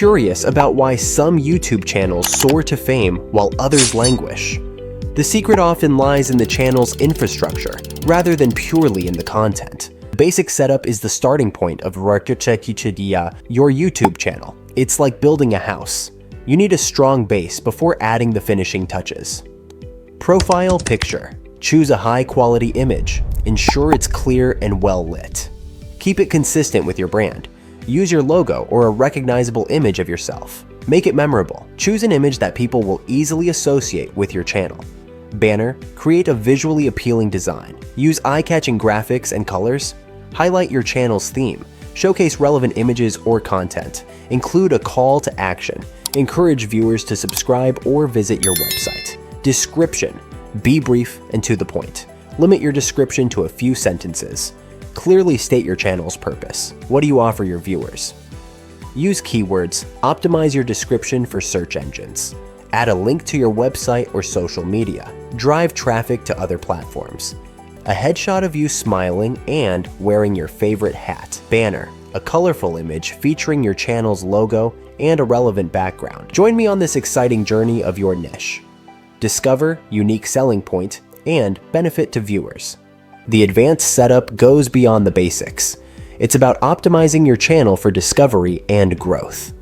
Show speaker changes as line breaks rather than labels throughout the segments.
curious about why some YouTube channels soar to fame while others languish? The secret often lies in the channel's infrastructure, rather than purely in the content. The basic setup is the starting point of your YouTube channel. It's like building a house. You need a strong base before adding the finishing touches. Profile picture. Choose a high-quality image. Ensure it's clear and well lit. Keep it consistent with your brand. Use your logo or a recognizable image of yourself. Make it memorable. Choose an image that people will easily associate with your channel. Banner. Create a visually appealing design. Use eye-catching graphics and colors. Highlight your channel's theme. Showcase relevant images or content. Include a call to action. Encourage viewers to subscribe or visit your website. Description. Be brief and to the point. Limit your description to a few sentences. Clearly state your channel's purpose. What do you offer your viewers? Use keywords. Optimize your description for search engines. Add a link to your website or social media. Drive traffic to other platforms. A headshot of you smiling and wearing your favorite hat. Banner. A colorful image featuring your channel's logo and a relevant background. Join me on this exciting journey of your niche. Discover unique selling point and benefit to viewers. The advanced setup goes beyond the basics. It's about optimizing your channel for discovery and growth.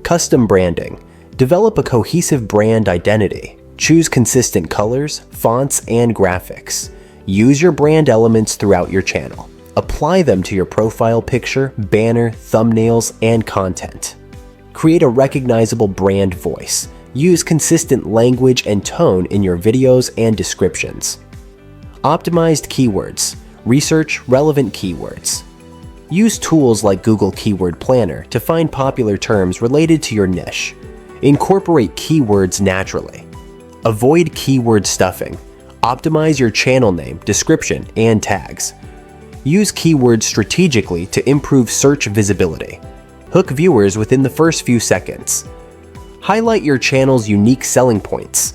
Custom branding. Develop a cohesive brand identity. Choose consistent colors, fonts, and graphics. Use your brand elements throughout your channel. Apply them to your profile picture, banner, thumbnails, and content. Create a recognizable brand voice. Use consistent language and tone in your videos and descriptions. Optimized keywords. Research relevant keywords. Use tools like Google Keyword Planner to find popular terms related to your niche. Incorporate keywords naturally. Avoid keyword stuffing. Optimize your channel name, description, and tags. Use keywords strategically to improve search visibility. Hook viewers within the first few seconds. Highlight your channel's unique selling points.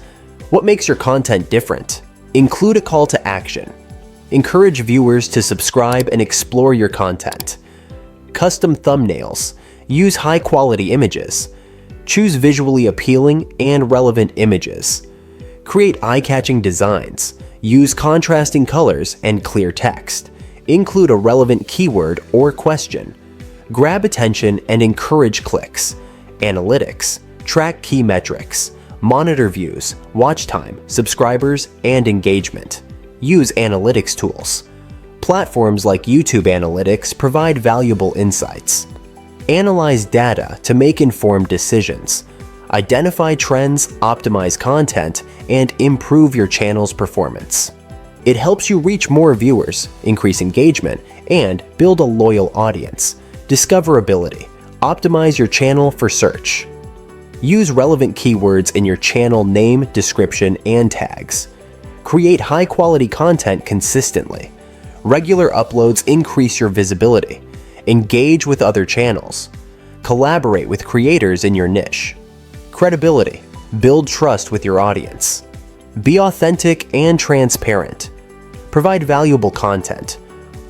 What makes your content different? Include a call to action. Encourage viewers to subscribe and explore your content. Custom thumbnails. Use high-quality images. Choose visually appealing and relevant images. Create eye-catching designs. Use contrasting colors and clear text. Include a relevant keyword or question. Grab attention and encourage clicks. Analytics. Track key metrics. Monitor views, watch time, subscribers, and engagement. Use analytics tools. Platforms like YouTube Analytics provide valuable insights. Analyze data to make informed decisions. Identify trends, optimize content, and improve your channel's performance. It helps you reach more viewers, increase engagement, and build a loyal audience. Discoverability. Optimize your channel for search. Use relevant keywords in your channel name, description, and tags. Create high-quality content consistently. Regular uploads increase your visibility. Engage with other channels. Collaborate with creators in your niche. Credibility. Build trust with your audience. Be authentic and transparent. Provide valuable content.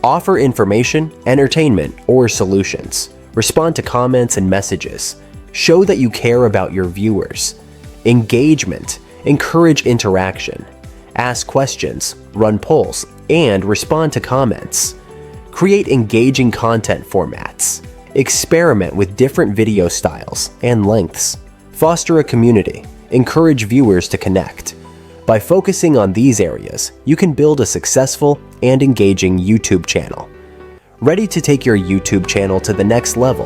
Offer information, entertainment, or solutions. Respond to comments and messages. Show that you care about your viewers. Engagement. Encourage interaction. Ask questions, run polls, and respond to comments. Create engaging content formats. Experiment with different video styles and lengths. Foster a community. Encourage viewers to connect. By focusing on these areas, you can build a successful and engaging YouTube channel. Ready to take your YouTube channel to the next level?